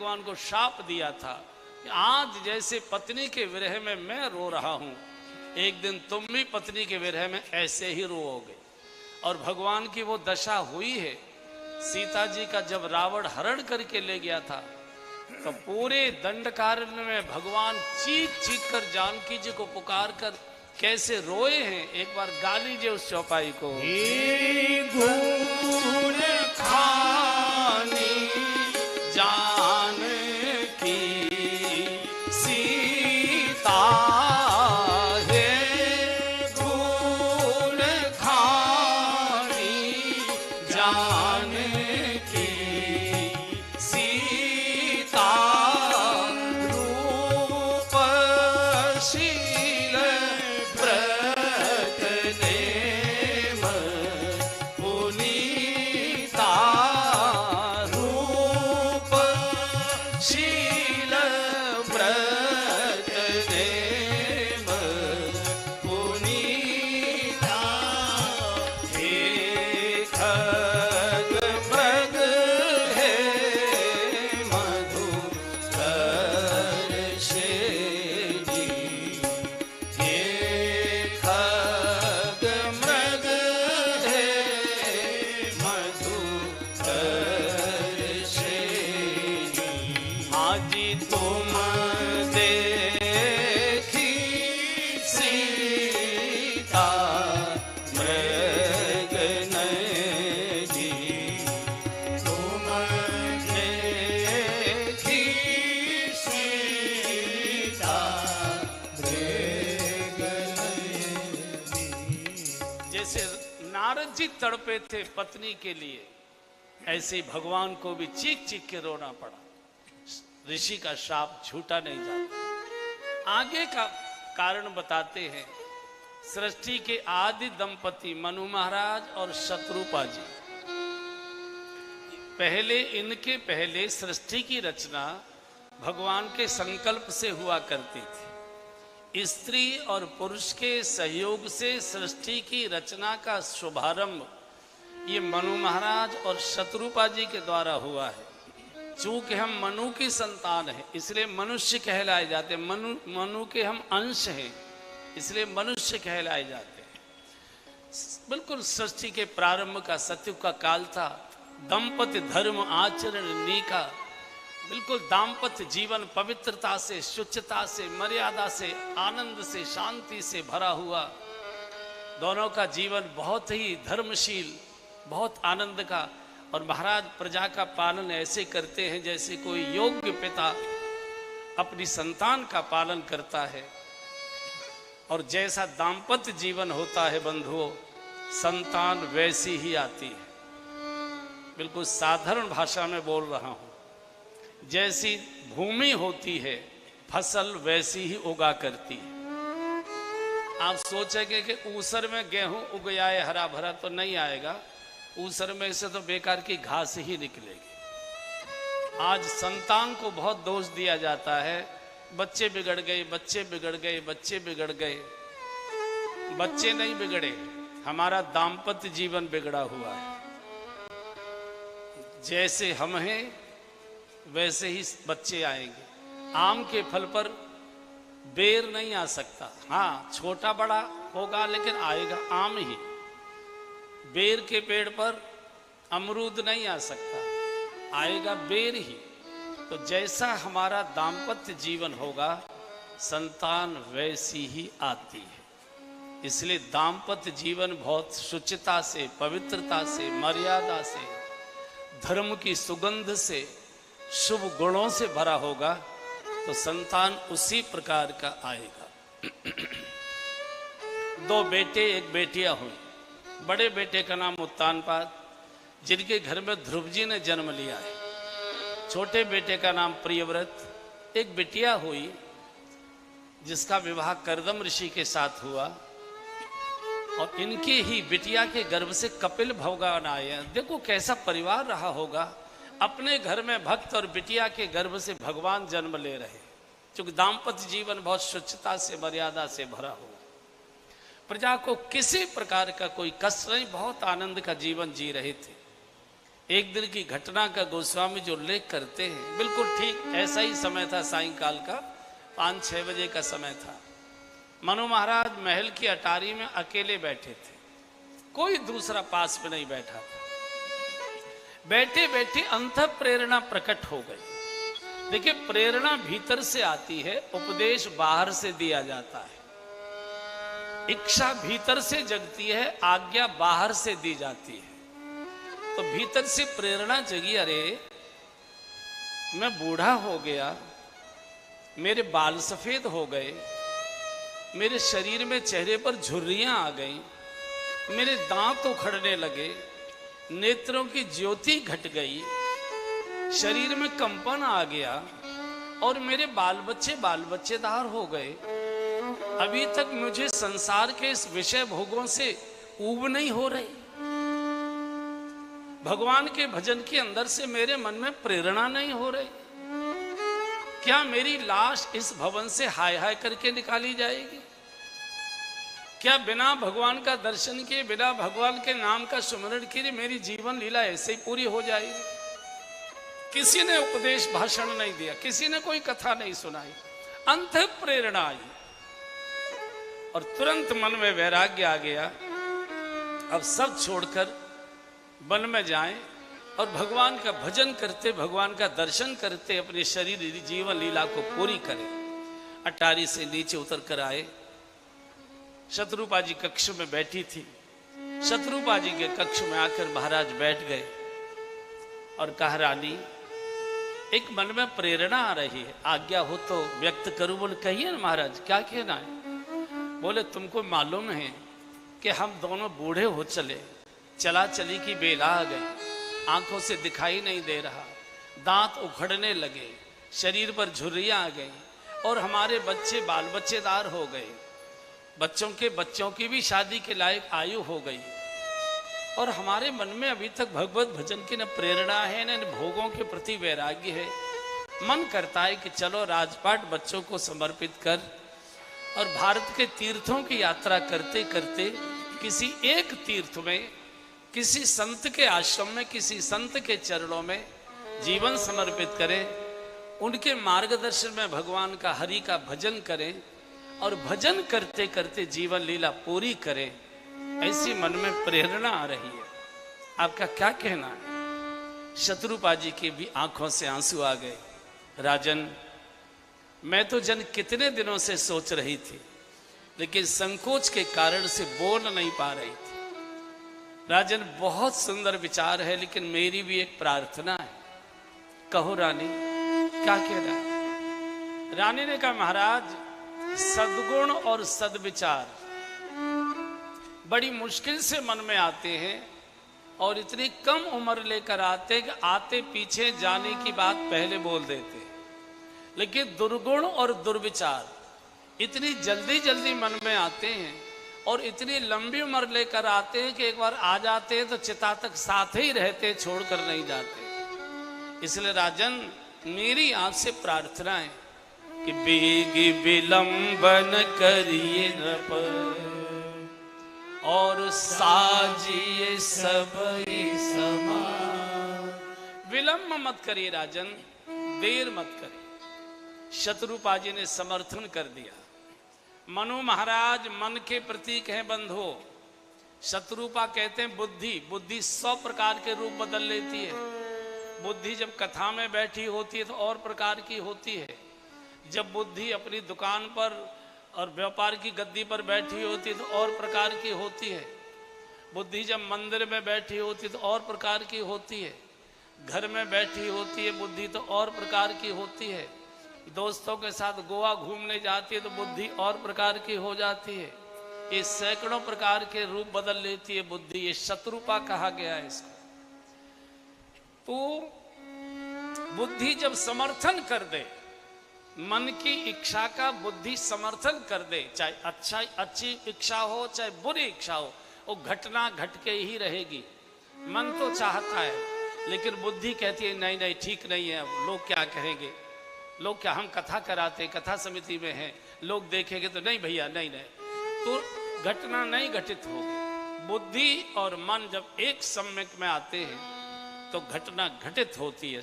भगवान को शाप दिया था कि आज जैसे पत्नी के विरह में मैं रो रहा हूं, एक दिन तुम भी पत्नी के विरह में ऐसे ही रोओगे। और भगवान की वो दशा हुई है। सीता जी का जब रावण हरण करके ले गया था तो पूरे दंडकारण्य में भगवान चीख चीख कर जानकी जी को पुकार कर कैसे रोए हैं, एक बार गा लीजिए उस चौपाई को। गुण खानी जानकी सीता है, गुण खानी जानकी सीता रूपशील व्रत नेम पुनीता, रूपशील व्रत नेम पुनीता, हे खगमृग हे मधुकर शेजी, हे खगमृग हे मधुकर शेजी, आजी तुम देखी सीता मृग नयनी, तुम देखी सीता मृग नयनी। जैसे नारद जी तड़पे थे पत्नी के लिए, ऐसे ही भगवान को भी चीख चीख के रोना पड़ा। ऋषि का शाप झूठा नहीं जाता। आगे का कारण बताते हैं। सृष्टि के आदि दंपति मनु महाराज और शत्रुपा जी, इनके पहले सृष्टि की रचना भगवान के संकल्प से हुआ करती थी। स्त्री और पुरुष के सहयोग से सृष्टि की रचना का शुभारंभ ये मनु महाराज और शत्रुपा जी के द्वारा हुआ है। चूंकि हम मनु की संतान हैं इसलिए मनुष्य कहलाए जाते हैं। मनु के हम अंश हैं इसलिए मनुष्य कहलाए जाते हैं। बिल्कुल सृष्टि के प्रारंभ का सतयुग का काल था। दंपति धर्म आचरण नीका, बिल्कुल दाम्पत्य जीवन पवित्रता से, शुचिता से, मर्यादा से, आनंद से, शांति से भरा हुआ। दोनों का जीवन बहुत ही धर्मशील, बहुत आनंद का। और महाराज प्रजा का पालन ऐसे करते हैं जैसे कोई योग्य पिता अपनी संतान का पालन करता है। और जैसा दाम्पत्य जीवन होता है बंधुओं, संतान वैसी ही आती है। बिल्कुल साधारण भाषा में बोल रहा हूं। जैसी भूमि होती है फसल वैसी ही उगा करती है। आप सोचेंगे कि ऊसर में गेहूं उग जाए हरा भरा, तो नहीं आएगा। ऊसर में से तो बेकार की घास ही निकलेगी। आज संतान को बहुत दोष दिया जाता है, बच्चे बिगड़ गए, बच्चे बिगड़ गए, बच्चे बिगड़ गए। बच्चे नहीं बिगड़े, हमारा दाम्पत्य जीवन बिगड़ा हुआ है। जैसे हम हैं वैसे ही बच्चे आएंगे। आम के फल पर बेर नहीं आ सकता। हाँ, छोटा बड़ा होगा लेकिन आएगा आम ही। बेर के पेड़ पर अमरूद नहीं आ सकता, आएगा बेर ही। तो जैसा हमारा दाम्पत्य जीवन होगा संतान वैसी ही आती है। इसलिए दाम्पत्य जीवन बहुत शुचिता से, पवित्रता से, मर्यादा से, धर्म की सुगंध से, शुभ गुणों से भरा होगा तो संतान उसी प्रकार का आएगा। दो बेटे एक बेटियां हुई। बड़े बेटे का नाम उत्तानपाद, जिनके घर में ध्रुव जी ने जन्म लिया है। छोटे बेटे का नाम प्रियव्रत। एक बिटिया हुई जिसका विवाह कर्दम ऋषि के साथ हुआ और इनके ही बिटिया के गर्भ से कपिल भगवान आए। देखो कैसा परिवार रहा होगा। अपने घर में भक्त और बिटिया के गर्भ से भगवान जन्म ले रहे, क्योंकि दाम्पत्य जीवन बहुत शुचिता से, मर्यादा से भरा हुआ। प्रजा को किसी प्रकार का कोई कष्ट नहीं, बहुत आनंद का जीवन जी रहे थे। एक दिन की घटना का गोस्वामी जो उल्लेख करते हैं, बिल्कुल ठीक ऐसा ही समय था, सायंकाल का 5-6 बजे का समय था। मनु महाराज महल की अटारी में अकेले बैठे थे, कोई दूसरा पास में नहीं बैठा था। बैठे बैठे अंतः प्रेरणा प्रकट हो गई। देखिए, प्रेरणा भीतर से आती है, उपदेश बाहर से दिया जाता है। इच्छा भीतर से जगती है, आज्ञा बाहर से दी जाती है। तो भीतर से प्रेरणा जगी, अरे मैं बूढ़ा हो गया, मेरे बाल सफेद हो गए, मेरे शरीर में चेहरे पर झुर्रियां आ गई, मेरे दांत उखड़ने लगे, नेत्रों की ज्योति घट गई, शरीर में कंपन आ गया और मेरे बाल बच्चेदार हो गए। अभी तक मुझे संसार के इस विषय भोगों से ऊब नहीं हो रही। भगवान के भजन के अंदर से मेरे मन में प्रेरणा नहीं हो रही। क्या मेरी लाश इस भवन से हाय हाय करके निकाली जाएगी? क्या बिना भगवान का दर्शन किए, बिना भगवान के नाम का सुमरण किए मेरी जीवन लीला ऐसे ही पूरी हो जाएगी? किसी ने उपदेश भाषण नहीं दिया, किसी ने कोई कथा नहीं सुनाई, अंत प्रेरणा आई और तुरंत मन में वैराग्य आ गया। अब सब छोड़कर वन में जाएं और भगवान का भजन करते, भगवान का दर्शन करते अपने शरीर जीवन लीला को पूरी करें। अटारी से नीचे उतर कर आए। शत्रुपा जी कक्ष में बैठी थी। शत्रुपा जी के कक्ष में आकर महाराज बैठ गए और कहा, रानी, एक मन में प्रेरणा आ रही है, आज्ञा हो तो व्यक्त करूं। बोले, कहिए ना महाराज, क्या कहना है? बोले, तुमको मालूम है कि हम दोनों बूढ़े हो चले, चला चली की बेला आ गई, आंखों से दिखाई नहीं दे रहा, दांत उखड़ने लगे, शरीर पर झुर्रियां आ गई और हमारे बच्चे बाल बच्चेदार हो गए, बच्चों की भी शादी के लायक आयु हो गई और हमारे मन में अभी तक भगवत भजन की न प्रेरणा है न भोगों के प्रति वैराग्य है। मन करता है कि चलो राजपाट बच्चों को समर्पित कर और भारत के तीर्थों की यात्रा करते करते किसी एक तीर्थ में, किसी संत के आश्रम में, किसी संत के चरणों में जीवन समर्पित करें, उनके मार्गदर्शन में भगवान का, हरि का भजन करें और भजन करते करते जीवन लीला पूरी करें। ऐसी मन में प्रेरणा आ रही है। आपका क्या कहना है? शत्रुपा जी की भी आंखों से आंसू आ गए। राजन, मैं तो कितने दिनों से सोच रही थी, लेकिन संकोच के कारण से बोल नहीं पा रही थी। राजन, बहुत सुंदर विचार है, लेकिन मेरी भी एक प्रार्थना है। कहो रानी, क्या कहना है? रानी ने कहा, महाराज, सद्गुण और सद्विचार बड़ी मुश्किल से मन में आते हैं और इतनी कम उम्र लेकर आते कि आते पीछे जाने की बात पहले बोल देते हैं। लेकिन दुर्गुण और दुर्विचार इतनी जल्दी जल्दी मन में आते हैं और इतनी लंबी उम्र लेकर आते हैं कि एक बार आ जाते हैं तो चिता तक साथ ही रहते, छोड़कर नहीं जाते। इसलिए राजन, मेरी आपसे प्रार्थना है कि बेगी विलंबन करिए नृप और साजिए सब समान। विलंब मत करिए राजन, देर मत करिए। शत्रुपा जी ने समर्थन कर दिया। मनु महाराज मन के प्रतीक हैं बंधो। शत्रुपा कहते हैं बुद्धि 100 प्रकार के रूप बदल लेती है। बुद्धि जब कथा में बैठी होती है तो और प्रकार की होती है। जब बुद्धि अपनी दुकान पर और व्यापार की गद्दी पर बैठी होती है तो और प्रकार की होती है। बुद्धि जब मंदिर में बैठी होती है तो और प्रकार की होती है। घर में बैठी होती है बुद्धि तो और प्रकार की होती है। दोस्तों के साथ गोवा घूमने जाती है तो बुद्धि और प्रकार की हो जाती है। ये सैकड़ों प्रकार के रूप बदल लेती है बुद्धि। ये शत्रुपा कहा गया है इसको। तो बुद्धि जब समर्थन कर दे, मन की इच्छा का बुद्धि समर्थन कर दे, चाहे अच्छी इच्छा हो चाहे बुरी इच्छा हो, वो घटना घट के ही रहेगी। मन तो चाहता है लेकिन बुद्धि कहती है नहीं नहीं ठीक नहीं है, अब लोग क्या कहेंगे, लोग क्या, हम कथा कराते, कथा समिति में हैं, लोग देखेंगे तो नहीं भैया नहीं नहीं, तो घटना नहीं घटित होगी। बुद्धि और मन जब एक सम्यक में आते हैं तो घटना घटित होती है,